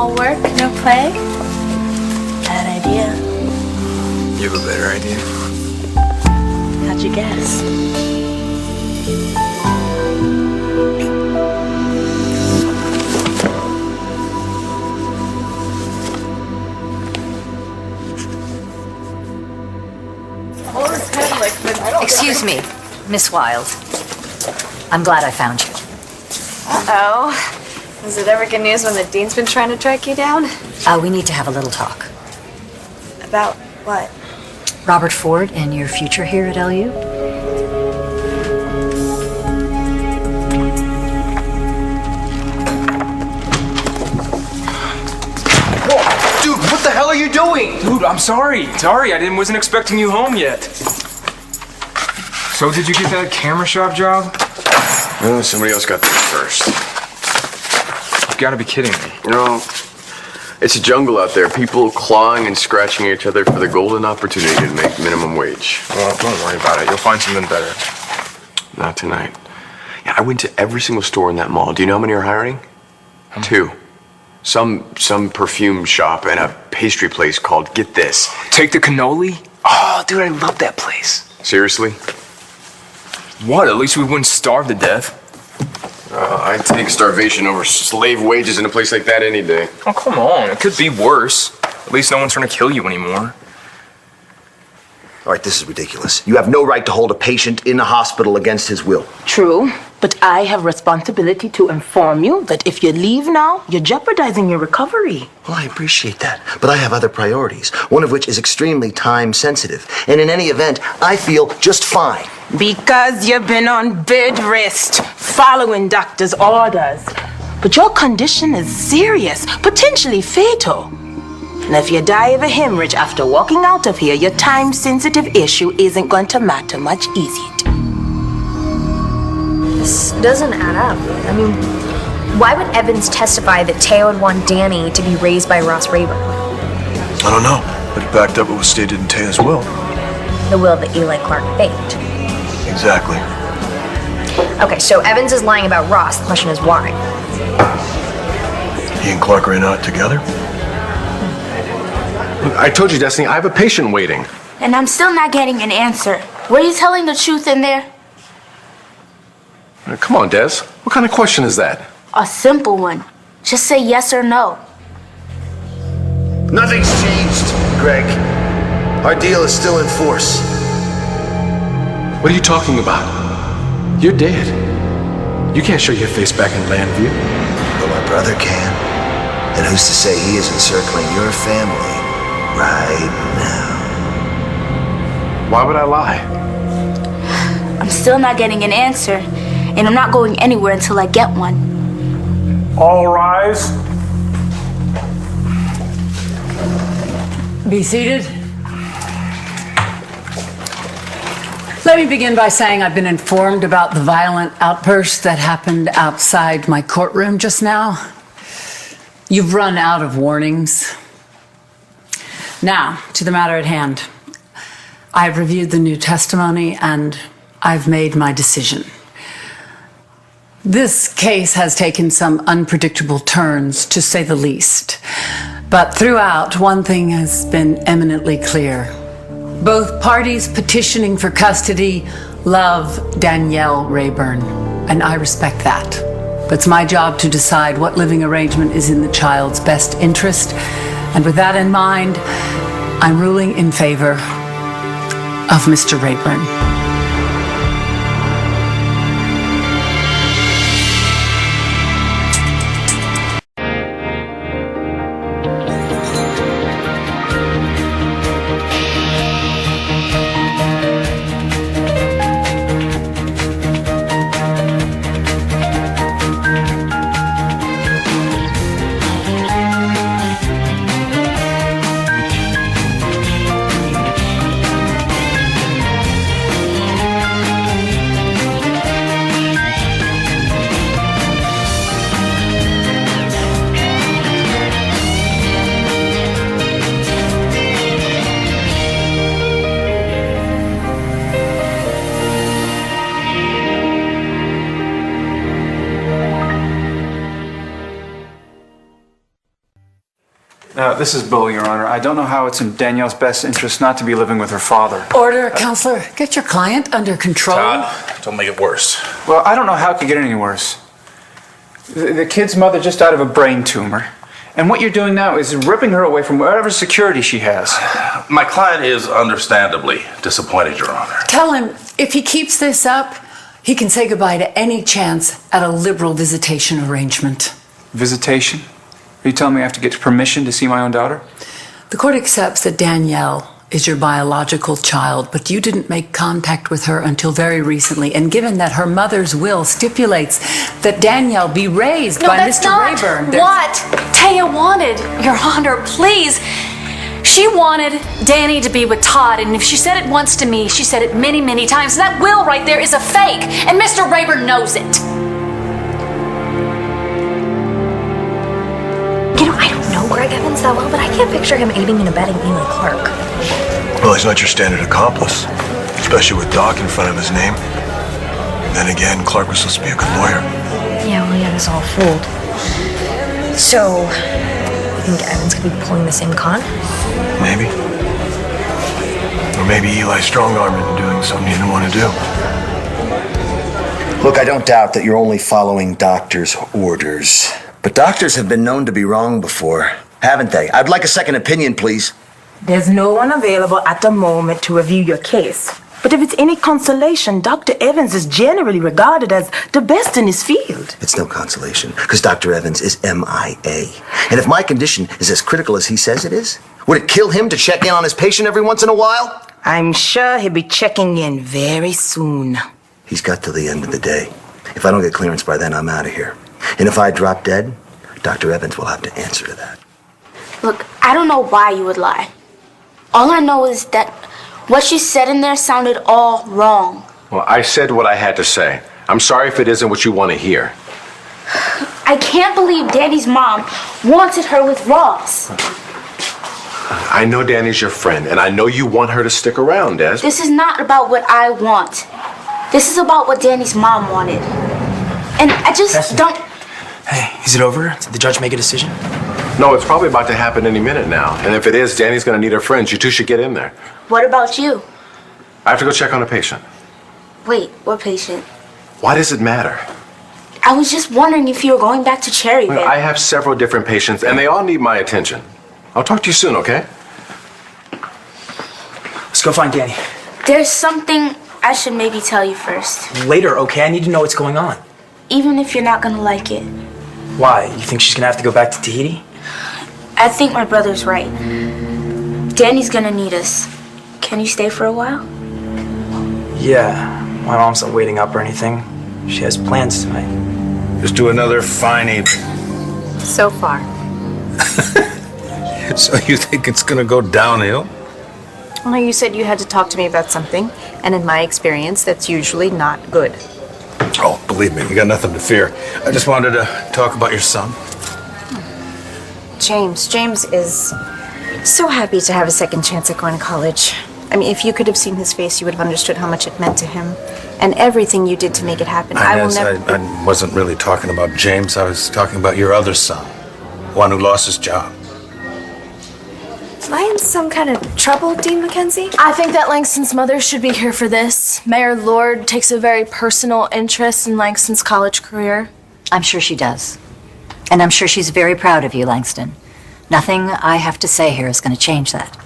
All work, no play? Bad idea. You have a better idea? How'd you guess? Excuse me, Miss Wilde. I'm glad I found you. Uh-oh. Is it ever good news when the dean's been trying to track you down? We need to have a little talk. About what? Robert Ford and your future here at LU? Whoa, dude, what the hell are you doing? Dude, I'm sorry. I wasn't expecting you home yet. So did you get that camera shop job? No, somebody else got there first. You've got to be kidding me. You know, it's a jungle out there. People clawing and scratching each other for the golden opportunity to make minimum wage. Well, don't worry about it. You'll find something better. Not tonight. Yeah, I went to every single store in that mall. Do you know how many are hiring? 2. Some perfume shop and a pastry place called, get this, Take the Cannoli? Oh, dude, I love that place. seriously? What? At least we wouldn't starve to death. I'd take starvation over slave wages in a place like that any day. Oh, come on. It could be worse. At least no one's trying to kill you anymore. All right, this is ridiculous. You have no right to hold a patient in a hospital against his will. True, but I have responsibility to inform you that if you leave now, you're jeopardizing your recovery. Well, I appreciate that, but I have other priorities, one of which is extremely time sensitive. And in any event, I feel just fine. Because you've been on bed rest, following doctor's orders. But your condition is serious, potentially fatal. And if you die of a hemorrhage after walking out of here, your time-sensitive issue isn't going to matter much, is it? This doesn't add up. I mean, why would Evans testify that Teo would want Danny to be raised by Ross Rayburn? I don't know, but he backed up what was stated in Tea's will. The will that Eli Clark faked. Exactly. Okay, so Evans is lying about Ross. The question is why? He and Clark ran out together? Look, I told you, Destiny, I have a patient waiting. And I'm still not getting an answer. Were you telling the truth in there? Now, come on, Des. What kind of question is that? A simple one. Just say yes or no. Nothing's changed, Greg. Our deal is still in force. What are you talking about? You're dead. You can't show your face back in Landview. But my brother can. And who's to say he isn't circling your family right now? Why would I lie? I'm still not getting an answer, and I'm not going anywhere until I get one. All rise. Be seated. Let me begin by saying I've been informed about the violent outburst that happened outside my courtroom just now. You've run out of warnings. Now, to the matter at hand. I've reviewed the new testimony and I've made my decision. This case has taken some unpredictable turns, to say the least. But throughout, one thing has been eminently clear. Both parties petitioning for custody love Danielle Rayburn, and I respect that. But it's my job to decide what living arrangement is in the child's best interest. And with that in mind, I'm ruling in favor of Mr. Rayburn. This is Bull, Your Honor. I don't know how it's in Danielle's best interest not to be living with her father. Order, Counselor. Get your client under control. Todd, don't make it worse. Well, I don't know how it could get any worse. The kid's mother just died of a brain tumor. And what you're doing now is ripping her away from whatever security she has. My client is understandably disappointed, Your Honor. Tell him if he keeps this up, he can say goodbye to any chance at a liberal visitation arrangement. Visitation? Are you telling me I have to get permission to see my own daughter? The court accepts that Danielle is your biological child, but you didn't make contact with her until very recently. And given that her mother's will stipulates that Danielle be raised by Mr. Rayburn... What Taya wanted, Your Honor, please. She wanted Danny to be with Todd, and if she said it once to me, she said it many, many times. That will right there is a fake, and Mr. Rayburn knows it. You know, I don't know Greg Evans that well, but I can't picture him aiding and abetting Eli Clark. Well, he's not your standard accomplice, especially with Doc in front of his name. And then again, Clark was supposed to be a good lawyer. Yeah, well, he had us all fooled. So, you think Evans could be pulling the same con? Maybe. Or maybe Eli strong-armed into doing something he didn't want to do. Look, I don't doubt that you're only following doctors' orders. But doctors have been known to be wrong before, haven't they? I'd like a second opinion, please. There's no one available at the moment to review your case. But if it's any consolation, Dr. Evans is generally regarded as the best in his field. It's no consolation, because Dr. Evans is MIA. And if my condition is as critical as he says it is, would it kill him to check in on his patient every once in a while? I'm sure he'll be checking in very soon. He's got till the end of the day. If I don't get clearance by then, I'm out of here. And if I drop dead, Dr. Evans will have to answer to that. Look, I don't know why you would lie. All I know is that what you said in there sounded all wrong. Well, I said what I had to say. I'm sorry if it isn't what you want to hear. I can't believe Danny's mom wanted her with Ross. I know Danny's your friend, and I know you want her to stick around, Des. This is not about what I want. This is about what Danny's mom wanted. And I just don't... Hey, is it over? Did the judge make a decision? No, it's probably about to happen any minute now. And if it is, Danny's going to need her friends. You two should get in there. What about you? I have to go check on a patient. Wait, what patient? Why does it matter? I was just wondering if you were going back to Cherryville. Well, I have several different patients, and they all need my attention. I'll talk to you soon, okay? Let's go find Danny. There's something I should maybe tell you first. Later, okay? I need to know what's going on. Even if you're not gonna like it. Why? You think she's gonna have to go back to Tahiti? I think my brother's right. Danny's gonna need us. Can you stay for a while? Yeah. My mom's not waiting up or anything. She has plans tonight. Just do another fine evening. So far. So you think it's gonna go downhill? Well, you said you had to talk to me about something, and in my experience, that's usually not good. Oh, believe me, you got nothing to fear. I just wanted to talk about your son. James is so happy to have a second chance at going to college. I mean, if you could have seen his face, you would have understood how much it meant to him. And everything you did to make it happen. I wasn't really talking about James. I was talking about your other son. One who lost his job. Am I in some kind of trouble, Dean McKenzie? I think that Langston's mother should be here for this. Mayor Lord takes a very personal interest in Langston's college career. I'm sure she does. And I'm sure she's very proud of you, Langston. Nothing I have to say here is going to change that.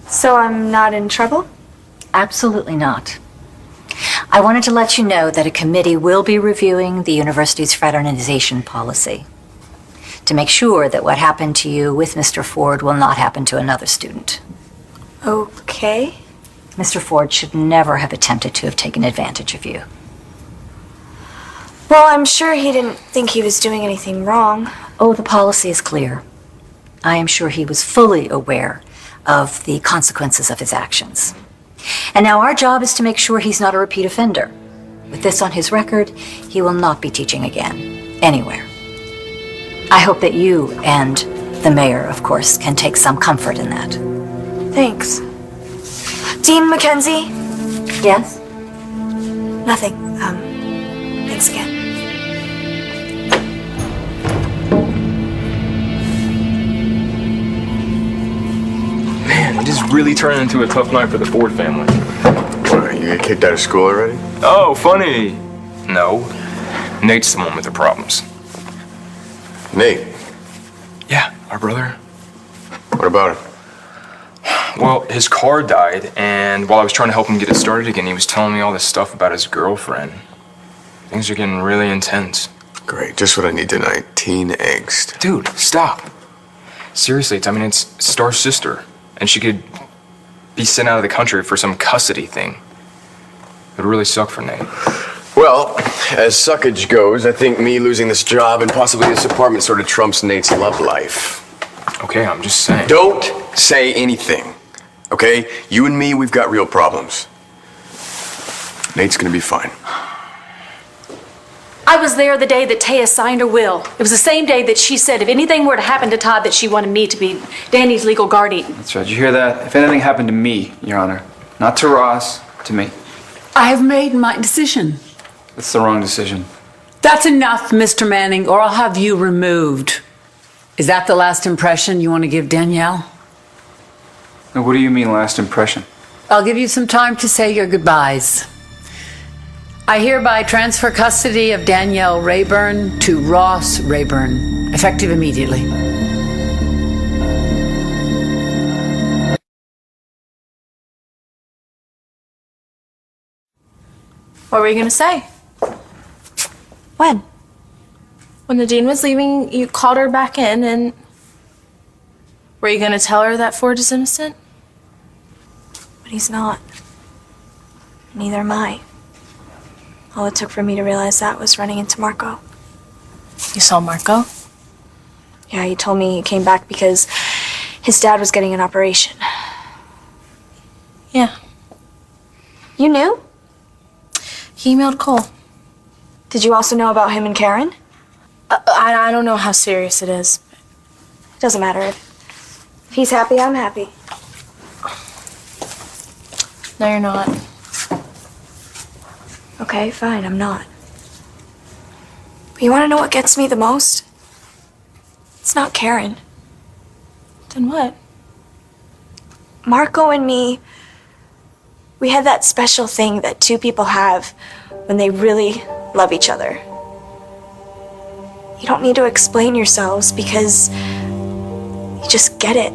So I'm not in trouble? Absolutely not. I wanted to let you know that a committee will be reviewing the university's fraternization policy to make sure that what happened to you with Mr. Ford will not happen to another student. Okay. Mr. Ford should never have attempted to have taken advantage of you. Well, I'm sure he didn't think he was doing anything wrong. Oh, the policy is clear. I am sure he was fully aware of the consequences of his actions. And now our job is to make sure he's not a repeat offender. With this on his record, he will not be teaching again, anywhere. I hope that you and the mayor, of course, can take some comfort in that. Thanks. Dean McKenzie? Yes? Nothing. Thanks again. it is really turning into a tough night for the Ford family. What, you get kicked out of school already? Oh, funny. No. Nate's the one with the problems. Nate? Yeah, our brother. What about him? Well, his car died, and while I was trying to help him get it started again, he was telling me all this stuff about his girlfriend. Things are getting really intense. Great, just what I need tonight. Teen angst. Dude, stop. Seriously, it's Star's sister, and she could be sent out of the country for some custody thing. It would really suck for Nate. Well, as suckage goes, I think me losing this job and possibly this apartment sort of trumps Nate's love life. Okay, I'm just saying. Don't say anything, okay? You and me, we've got real problems. Nate's gonna be fine. I was there the day that Taya signed her will. It was the same day that she said if anything were to happen to Todd that she wanted me to be Danny's legal guardian. That's right. Did you hear that? If anything happened to me, Your Honor, not to Ross, to me. I have made my decision. That's the wrong decision. That's enough, Mr. Manning, or I'll have you removed. Is that the last impression you want to give Danielle? Now, what do you mean, last impression? I'll give you some time to say your goodbyes. I hereby transfer custody of Danielle Rayburn to Ross Rayburn, effective immediately. What were you gonna say? When? When the dean was leaving, you called her back in, and were you gonna tell her that Ford is innocent? But he's not. Neither am I. All it took for me to realize that was running into Marco. You saw Marco? Yeah, he told me he came back because his dad was getting an operation. Yeah. You knew? He emailed Cole. Did you also know about him and Karen? I don't know how serious it is. It doesn't matter. If he's happy, I'm happy. No, you're not. Okay, fine, I'm not. But you want to know what gets me the most? It's not Karen. Then what? Marco and me, we had that special thing that two people have when they really love each other. You don't need to explain yourselves because you just get it.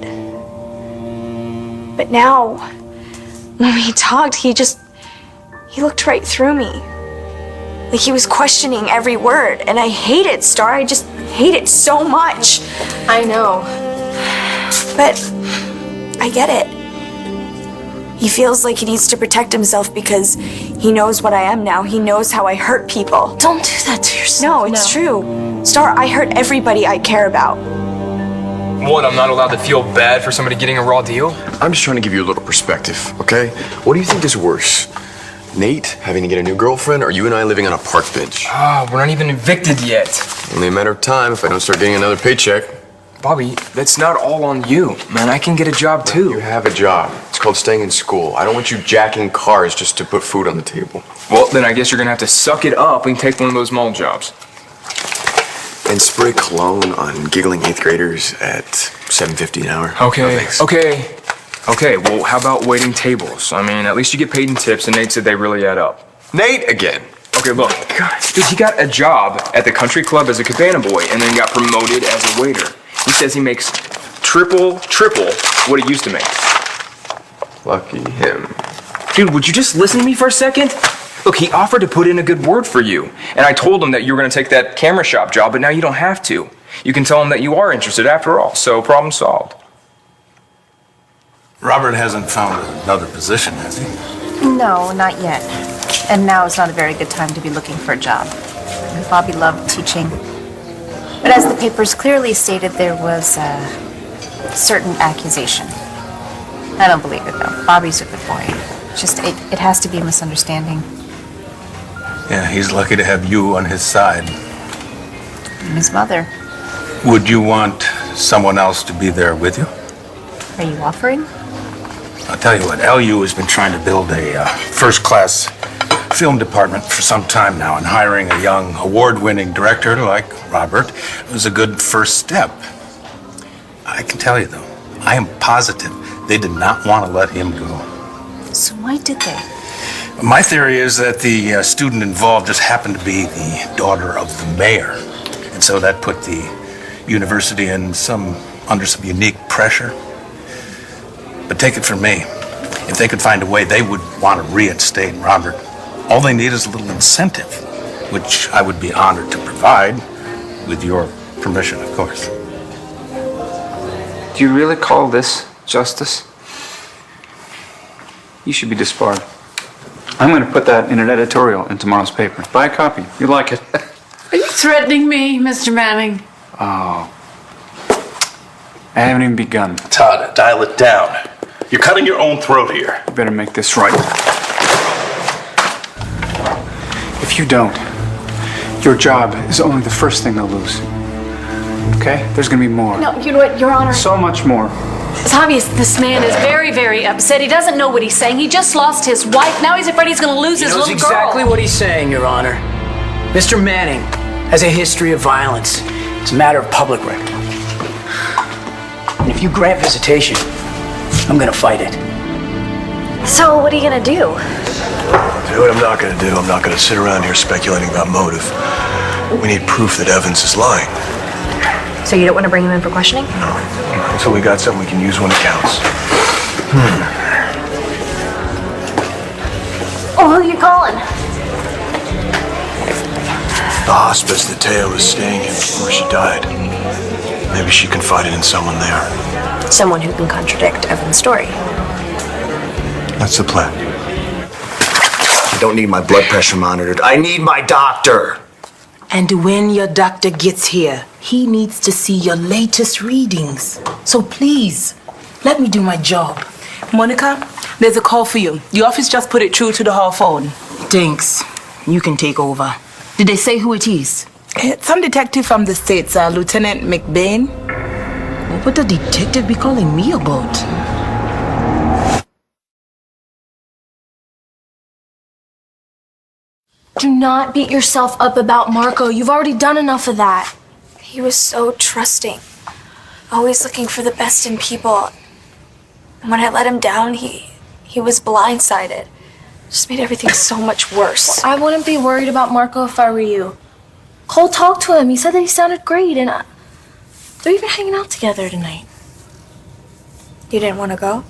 But now, when we talked, he looked right through me. Like he was questioning every word, and I hate it, Star. I just hate it so much. I know. But I get it. He feels like he needs to protect himself because he knows what I am now. He knows how I hurt people. Don't do that to yourself. No, it's true. Star, I hurt everybody I care about. What, I'm not allowed to feel bad for somebody getting a raw deal? I'm just trying to give you a little perspective, okay? What do you think is worse? Nate having to get a new girlfriend, or you and I living on a park bench? We're not even evicted yet. Only a matter of time if I don't start getting another paycheck. Bobby, that's not all on you, man. I can get a job too. You have a job. It's called staying in school. I don't want you jacking cars just to put food on the table. Well, then I guess you're gonna have to suck it up and take one of those mall jobs. And spray cologne on giggling 8th graders at $7.50 an hour. Okay, okay, well, how about waiting tables? At least you get paid in tips, and Nate said they really add up. Nate again! Okay, look, dude, he got a job at the country club as a cabana boy, and then got promoted as a waiter. He says he makes triple what he used to make. Lucky him. Dude, would you just listen to me for a second? Look, he offered to put in a good word for you, and I told him that you were going to take that camera shop job, but now you don't have to. You can tell him that you are interested after all, so problem solved. Robert hasn't found another position, has he? No, not yet. And now is not a very good time to be looking for a job. Bobby loved teaching. But as the papers clearly stated, there was a certain accusation. I don't believe it, though. Bobby's a good boy. Just, it has to be a misunderstanding. Yeah, he's lucky to have you on his side. And his mother. Would you want someone else to be there with you? Are you offering? I'll tell you what, LU has been trying to build a first-class film department for some time now, and hiring a young, award-winning director like Robert was a good first step. I can tell you, though, I am positive They did not want to let him go. So why did they? My theory is that the student involved just happened to be the daughter of the mayor. And so that put the university under some unique pressure. But take it from me, if they could find a way, they would want to reinstate Robert. All they need is a little incentive, which I would be honored to provide, with your permission, of course. Do you really call this justice? You should be disbarred. I'm going to put that in an editorial in tomorrow's paper. Buy a copy. You like it. Are you threatening me, Mr. Manning? Oh. I haven't even begun. Todd, dial it down. You're cutting your own throat here. You better make this right. If you don't, your job is only the first thing they'll lose. Okay? There's going to be more. No, you know what, Your Honor? So much more. It's obvious this man is very, very upset. He doesn't know what he's saying. He just lost his wife. Now he's afraid he's going to lose his little girl. He knows exactly what he's saying, Your Honor. Mr. Manning has a history of violence. It's a matter of public record. And if you grant visitation, I'm going to fight it. So what are you going to do? You know what I'm not going to do? I'm not going to sit around here speculating about motive. We need proof that Evans is lying. So you don't want to bring him in for questioning? No. Until we got something we can use when it counts. Oh, who are you calling? The hospice that Teo was staying in before she died. Maybe she confided in someone there. Someone who can contradict Evan's story. That's the plan. I don't need my blood pressure monitored. I need my doctor. And when your doctor gets here, he needs to see your latest readings. So please, let me do my job. Monica, there's a call for you. The office just put it through to the hall phone. Thanks. You can take over. Did they say who it is? Some detective from the States, Lieutenant McBain. What would the detective be calling me about? Do not beat yourself up about Marco. You've already done enough of that. He was so trusting, always looking for the best in people. And when I let him down, he was blindsided. Just made everything so much worse. I wouldn't be worried about Marco if I were you. Cole talked to him. He said that he sounded great, and they're even hanging out together tonight. You didn't want to go?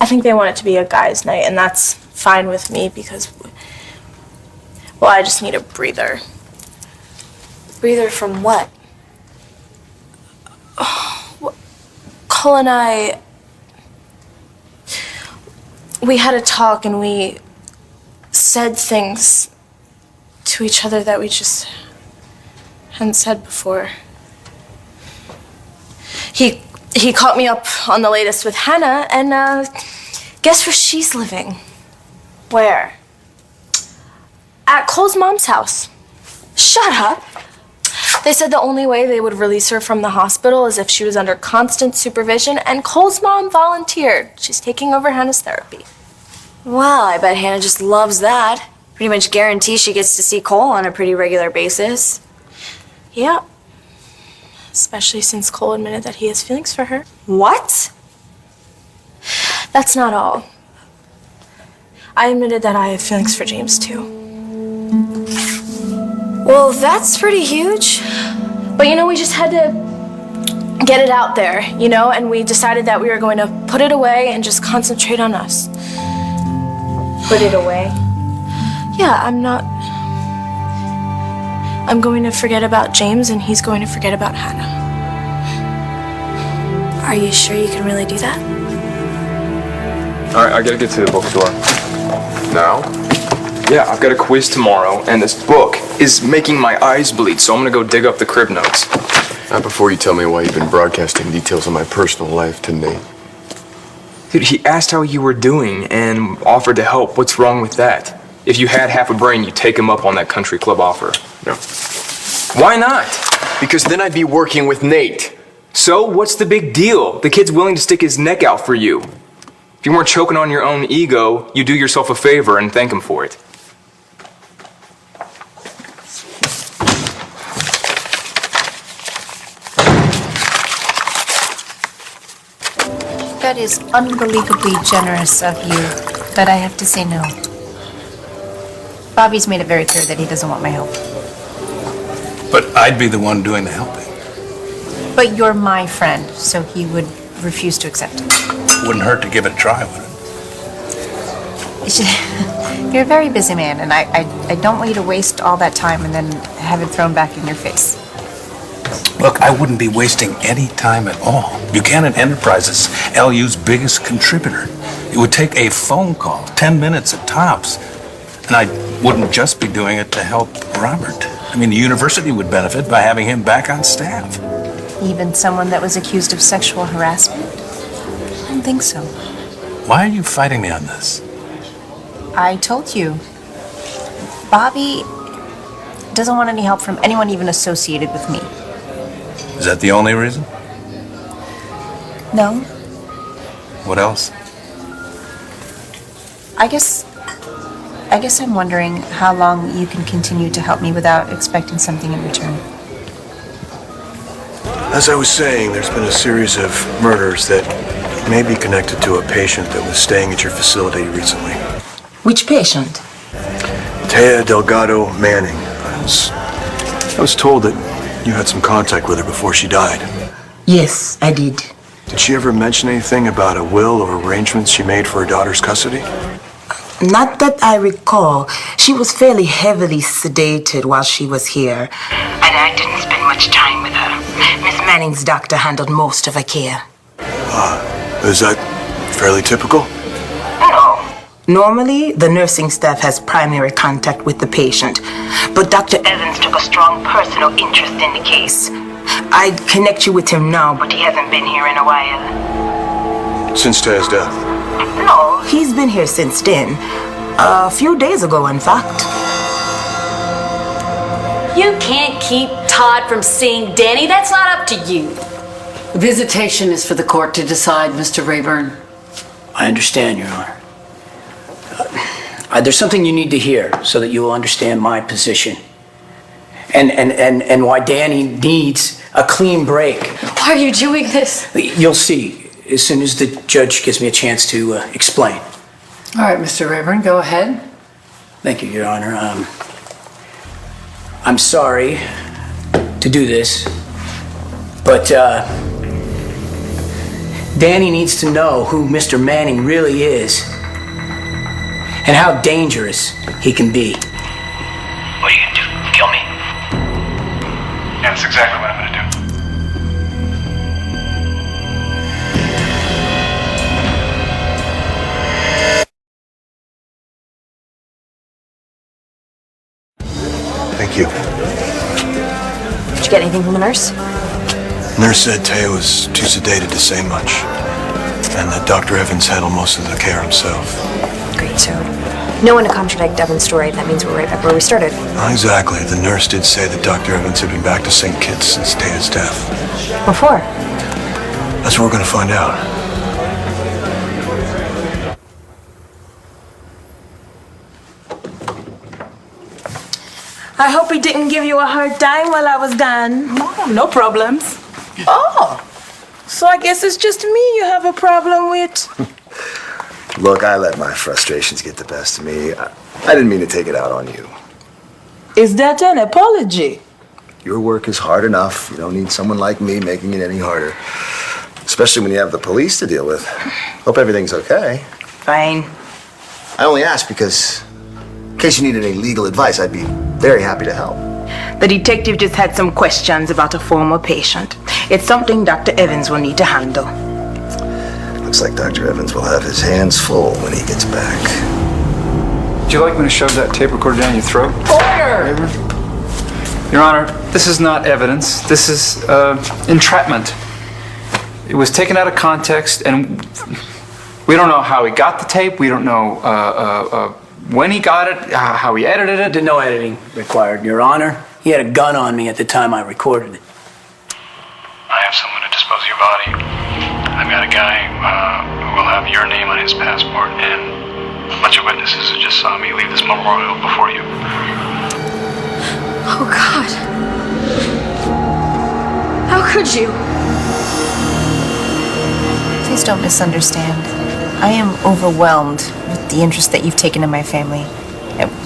I think they want it to be a guys' night, and that's fine with me because, well, I just need a breather. Breather from what? Cole and I, we had a talk and we said things to each other that we just hadn't said before. He caught me up on the latest with Hannah, and guess where she's living? Where? At Cole's mom's house. Shut up. They said the only way they would release her from the hospital is if she was under constant supervision, and Cole's mom volunteered. She's taking over Hannah's therapy. Well, I bet Hannah just loves that. Pretty much guarantees she gets to see Cole on a pretty regular basis. Yeah. Especially since Cole admitted that he has feelings for her. What? That's not all. I admitted that I have feelings for James, too. Well, that's pretty huge. But, we just had to get it out there, and we decided that we were going to put it away and just concentrate on us. Put it away? Yeah, I'm going to forget about James, and he's going to forget about Hannah. Are you sure you can really do that? All right, I gotta get to the bookstore. Now? Yeah, I've got a quiz tomorrow, and this book is making my eyes bleed, so I'm gonna go dig up the crib notes. Not before you tell me why you've been broadcasting details of my personal life to Nate. Dude, he asked how you were doing and offered to help. What's wrong with that? If you had half a brain, you'd take him up on that country club offer. No. Why not? Because then I'd be working with Nate. So, what's the big deal? The kid's willing to stick his neck out for you. If you weren't choking on your own ego, you do yourself a favor and thank him for it. That is unbelievably generous of you, but I have to say no. Bobby's made it very clear that he doesn't want my help. But I'd be the one doing the helping. But you're my friend, so he would refuse to accept it. Wouldn't hurt to give it a try, would it? You're a very busy man, and I don't want you to waste all that time and then have it thrown back in your face. Look, I wouldn't be wasting any time at all. Buchanan Enterprises, LU's biggest contributor. It would take a phone call, 10 minutes at tops. And I wouldn't just be doing it to help Robert. I mean, the university would benefit by having him back on staff. Even someone that was accused of sexual harassment? I don't think so. Why are you fighting me on this? I told you. Bobby doesn't want any help from anyone even associated with me. Is that the only reason? No. What else? I guess I'm wondering how long you can continue to help me without expecting something in return. As I was saying, there's been a series of murders that may be connected to a patient that was staying at your facility recently. Which patient? Taya Delgado Manning. I was told that you had some contact with her before she died. Yes, I did. Did she ever mention anything about a will or arrangements she made for her daughter's custody? Not that I recall. She was fairly heavily sedated while she was here, and I didn't spend much time with her. Miss Manning's doctor handled most of her care. Is that fairly typical? No. Normally, the nursing staff has primary contact with the patient, but Dr. Evans took a strong personal interest in the case. I'd connect you with him now, but he hasn't been here in a while. Since Taya's death? No, he's been here since then. A few days ago, in fact. You can't keep Todd from seeing Danny. That's not up to you. Visitation is for the court to decide, Mr. Rayburn. I understand, Your Honor. There's something you need to hear so that you will understand my position. And why Danny needs a clean break. Why are you doing this? You'll see as soon as the judge gives me a chance to explain. All right, Mr. Rayburn, go ahead. Thank you, Your Honor. I'm sorry to do this, but Danny needs to know who Mr. Manning really is and how dangerous he can be. What are you gonna do? Kill me? Yeah, that's exactly what I'm gonna do. Thank you. Did you get anything from the nurse? Nurse said Taya was too sedated to say much, and that Dr. Evans handled most of the care himself. Great, so no one to contradict Evan's story. That means we're right back where we started. Not exactly. The nurse did say that Dr. Evans had been back to St. Kitts since Taya's death. What for? That's what we're gonna find out. I hope he didn't give you a hard time while I was gone. No problems. Oh, so I guess it's just me you have a problem with. Look, I let my frustrations get the best of me. I didn't mean to take it out on you. Is that an apology? Your work is hard enough. You don't need someone like me making it any harder. Especially when you have the police to deal with. Hope everything's okay. Fine. I only asked because, in case you need any legal advice, I'd be very happy to help. The detective just had some questions about a former patient. It's something Dr. Evans will need to handle. Looks like Dr. Evans will have his hands full when he gets back. Would you like me to shove that tape recorder down your throat? Order! Your Honor, this is not evidence. This is entrapment. It was taken out of context, and we don't know how he got the tape. We don't know when he got it, how he edited it. No editing required, Your Honor. He had a gun on me at the time I recorded it. I have someone to dispose of your body. I've got a guy who will have your name on his passport and a bunch of witnesses who just saw me leave this memorial before you. Oh, God. How could you? Please Please don't misunderstand. I am overwhelmed with the interest that you've taken in my family.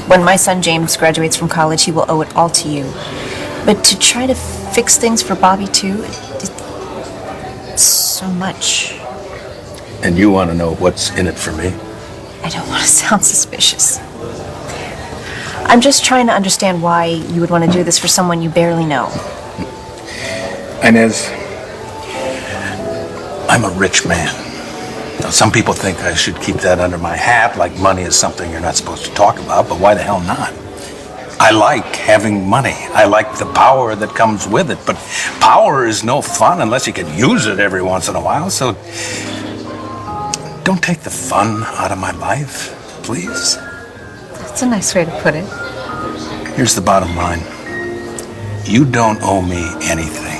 When my son James graduates from college, he will owe it all to you. But to try to fix things for Bobby, too, it's so much. And you want to know what's in it for me? I don't want to sound suspicious. I'm just trying to understand why you would want to do this for someone you barely know. Inez, I'm a rich man. Now, some people think I should keep that under my hat, like money is something you're not supposed to talk about, but why the hell not? I like having money. I like the power that comes with it, but power is no fun unless you can use it every once in a while, so don't take the fun out of my life, please. That's a nice way to put it. Here's the bottom line. You don't owe me anything.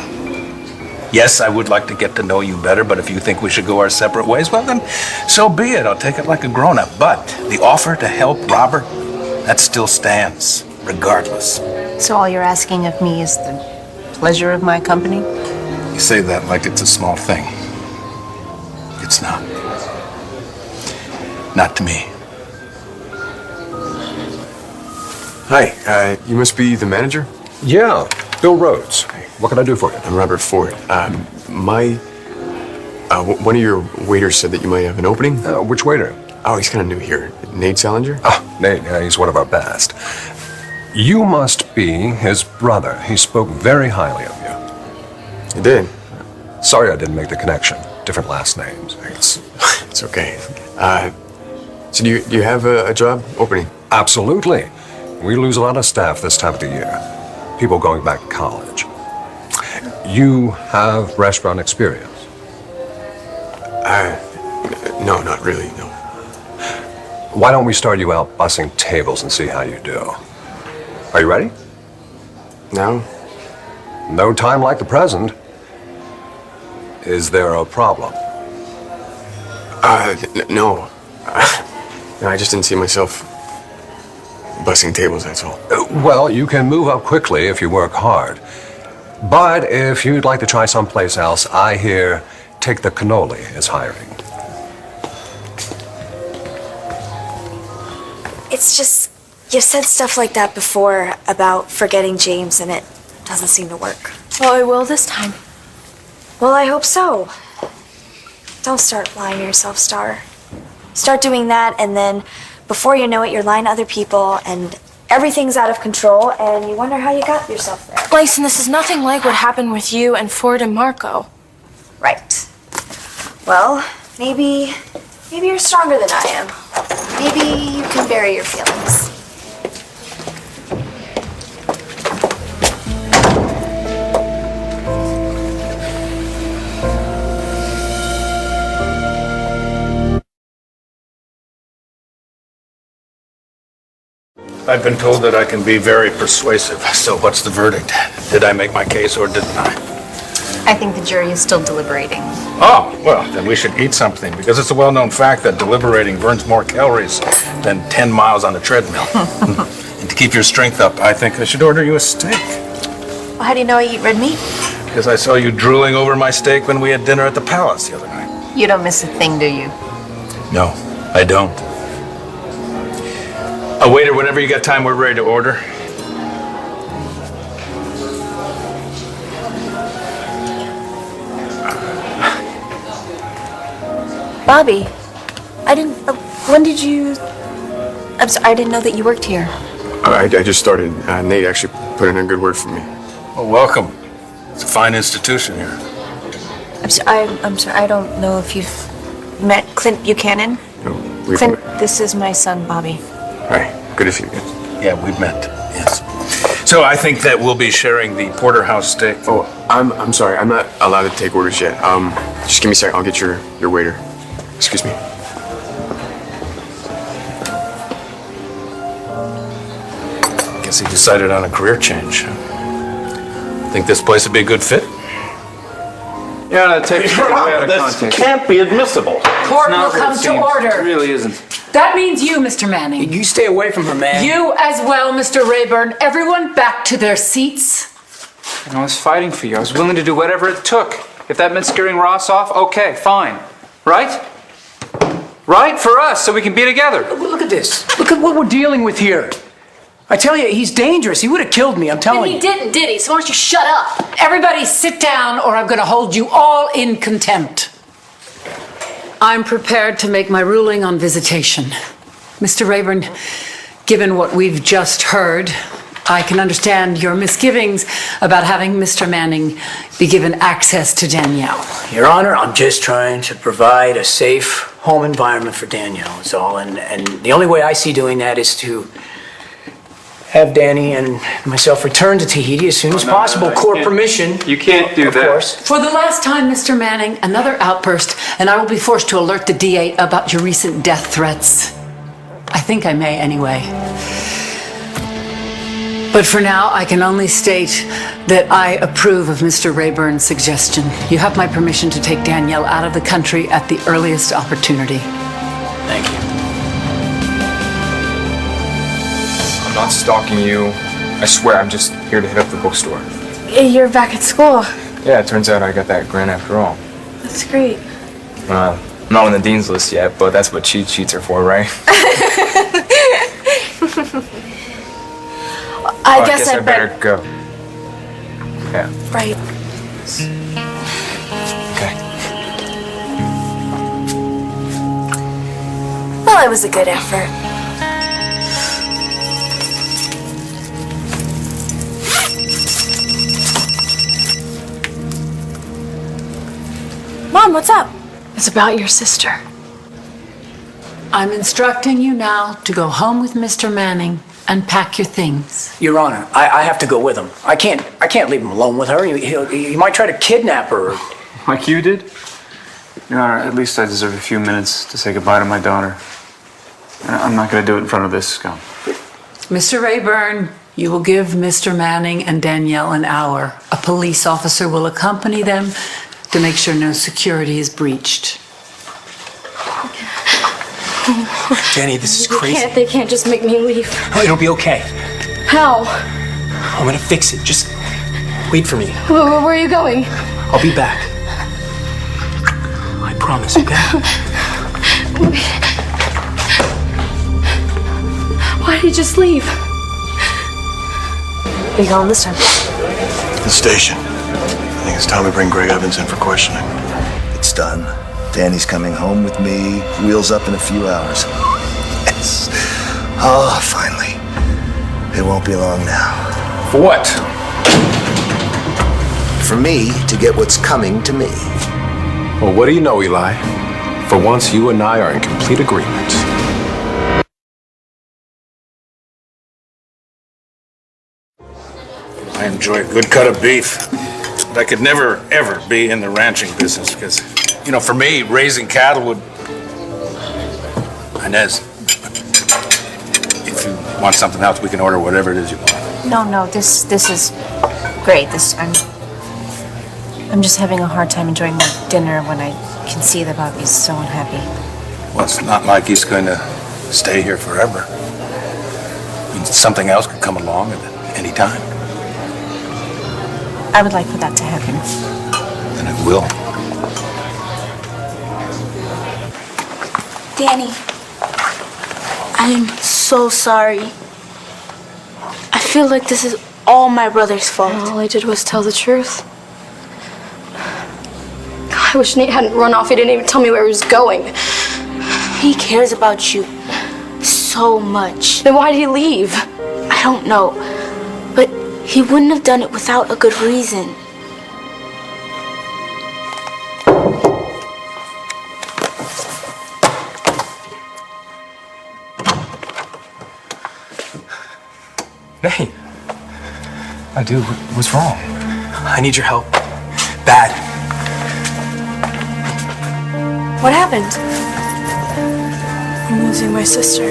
Yes, I would like to get to know you better, but if you think we should go our separate ways, well then, so be it. I'll take it like a grown-up. But the offer to help Robert, that still stands, regardless. So all you're asking of me is the pleasure of my company? You say that like it's a small thing. It's not. Not to me. Hi, you must be the manager? Yeah, Bill Rhodes. What can I do for you? I'm Robert Ford. One of your waiters said that you might have an opening. Which waiter? Oh, he's kind of new here. Nate Salinger? Oh, Nate, yeah, he's one of our best. You must be his brother. He spoke very highly of you. He did? Sorry I didn't make the connection. Different last names. It's okay. So do you have a job opening? Absolutely. We lose a lot of staff this time of the year. People going back to college. You have restaurant experience? No, not really, no. Why don't we start you out bussing tables and see how you do? Are you ready? No. No time like the present. Is there a problem? No. No, I just didn't see myself bussing tables, that's all. Well, you can move up quickly if you work hard. But if you'd like to try someplace else, I hear Take the Cannoli is hiring. It's just, you've said stuff like that before about forgetting James, and it doesn't seem to work. Well, it will this time. Well, I hope so. Don't start lying to yourself, Star. Start doing that, and then before you know it, you're lying to other people, and everything's out of control, and you wonder how you got yourself there. Blyson, this is nothing like what happened with you and Ford and Marco. Right. Well, maybe you're stronger than I am. Maybe you can bury your feelings. I've been told that I can be very persuasive, so what's the verdict? Did I make my case or didn't I? I think the jury is still deliberating. Oh, well, then we should eat something, because it's a well-known fact that deliberating burns more calories than 10 miles on a treadmill. And to keep your strength up, I think I should order you a steak. Well, how do you know I eat red meat? Because I saw you drooling over my steak when we had dinner at the Palace the other night. You don't miss a thing, do you? No, I don't. Waiter, whenever you got time, we're ready to order. Bobby, I didn't. When did you? I'm sorry, I didn't know that you worked here. I just started. Nate actually put in a good word for me. Well, welcome. It's a fine institution here. I'm sorry. I don't know if you've met Clint Buchanan. No, Clint, this is my son, Bobby. Hi, good to see you again. Yeah, we've met. Yes. So I think that we'll be sharing the porterhouse steak. Oh, I'm sorry. I'm not allowed to take orders yet. Just give me a second. I'll get your waiter. Excuse me. Guess he decided on a career change. Think this place would be a good fit? Yeah, take it way out of context. This can't be admissible. Court will come to order. It really isn't. That means you, Mr. Manning. You stay away from her, man. You as well, Mr. Rayburn. Everyone back to their seats. And I was fighting for you. I was willing to do whatever it took. If that meant scaring Ross off, okay, fine. Right? Right? For us, so we can be together. Look at this. Look at what we're dealing with here. I tell you, he's dangerous. He would have killed me, I'm telling you. And he didn't, did he? So why don't you shut up? Everybody sit down or I'm going to hold you all in contempt. I'm prepared to make my ruling on visitation. Mr. Rayburn, given what we've just heard, I can understand your misgivings about having Mr. Manning be given access to Danielle. Your Honor, I'm just trying to provide a safe home environment for Danielle, is all. And the only way I see doing that is to have Danny and myself return to Tahiti as soon as possible. Court permission. You can't do that. Of course. For the last time, Mr. Manning, another outburst, and I will be forced to alert the DA about your recent death threats. I think I may anyway. But for now, I can only state that I approve of Mr. Rayburn's suggestion. You have my permission to take Danielle out of the country at the earliest opportunity. Thank you. I'm not stalking you. I swear, I'm just here to hit up the bookstore. You're back at school. Yeah, it turns out I got that grant after all. That's great. I'm not on the dean's list yet, but that's what cheat sheets are for, right? I guess I better go. Yeah. Right. Okay. Well, it was a good effort. Mom, what's up? It's about your sister. I'm instructing you now to go home with Mr. Manning and pack your things. Your Honor, I have to go with him. I can't leave him alone with her. He might try to kidnap her. Like you did? Your Honor, at least I deserve a few minutes to say goodbye to my daughter. I'm not going to do it in front of this scum. Mr. Rayburn, you will give Mr. Manning and Danielle an hour. A police officer will accompany them to make sure no security is breached. Danny, this is crazy. They can't just make me leave. Oh, it'll be okay. How? I'm gonna fix it. Just wait for me. Where are you going? I'll be back. I promise, okay? Why did you just leave? Are you going this time? The station. I think it's time we bring Greg Evans in for questioning. It's done. Danny's coming home with me. Wheels up in a few hours. Yes. Oh, finally. It won't be long now. For what? For me to get what's coming to me. Well, what do you know, Eli? For once, you and I are in complete agreement. I enjoy a good cut of beef. But I could never, ever be in the ranching business because, you know, for me, raising cattle would... Inez, if you want something else, we can order whatever it is you want. No, this is great. I'm just having a hard time enjoying my dinner when I can see that Bobby's so unhappy. Well, it's not like he's going to stay here forever. I mean, something else could come along at any time. I would like for that to happen. And it will. Danny, I'm so sorry. I feel like this is all my brother's fault. All I did was tell the truth. I wish Nate hadn't run off. He didn't even tell me where he was going. He cares about you so much. Then why did he leave? I don't know. But he wouldn't have done it without a good reason. Nate. Dude, what's wrong? I need your help. Bad. What happened? I'm losing my sister.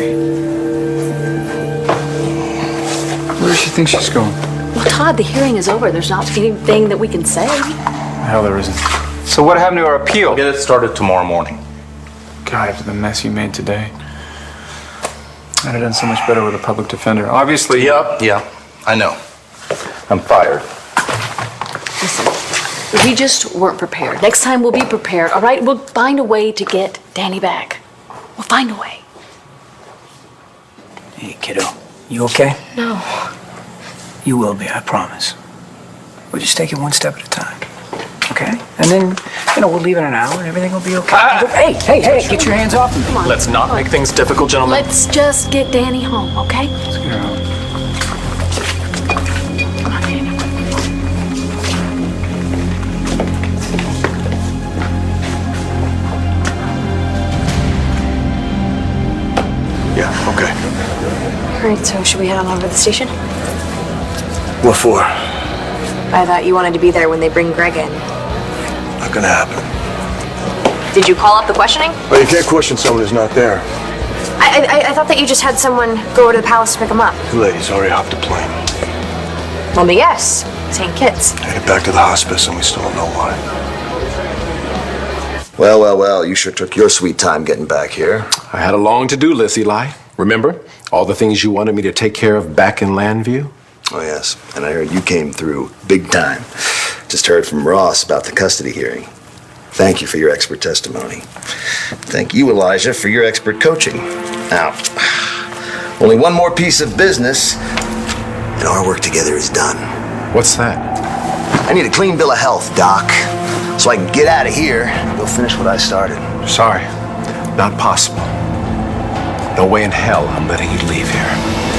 Where does she think she's going? Well, Todd, the hearing is over. There's not anything that we can say. Hell, there isn't. So what happened to our appeal? We'll get it started tomorrow morning. God, after the mess you made today. I'd have done so much better with a public defender. Obviously. Yeah, I know. I'm fired. Listen, We just weren't prepared. Next time we'll be prepared, all right? We'll find a way to get Danny back. We'll find a way. Hey, kiddo, you okay? No. You will be, I promise. We'll just take it one step at a time, okay? And then, we'll leave in an hour and everything will be okay. Hey, get your hands off me. Come on. Let's not make things difficult, gentlemen. Let's just get Danny home, okay? Let's get her home. Come on, Danny. Yeah, okay. All right, so should we head on over to the station? What for? I thought you wanted to be there when they bring Greg in. Not gonna happen. Did you call up the questioning? Well, you can't question someone who's not there. I thought that you just had someone go over to the palace to pick him up. The lady's already hopped a plane. Well, yes. St. Kitts. Headed back to the hospice, and we still don't know why. Well, you sure took your sweet time getting back here. I had a long to-do list, Eli. Remember? All the things you wanted me to take care of back in Landview? Oh, yes. And I heard you came through big time. Just heard from Ross about the custody hearing. Thank you for your expert testimony. Thank you, Elijah, for your expert coaching. Now, only one more piece of business, and our work together is done. What's that? I need a clean bill of health, Doc, so I can get out of here and go finish what I started. Sorry, not possible. No way in hell I'm letting you leave here.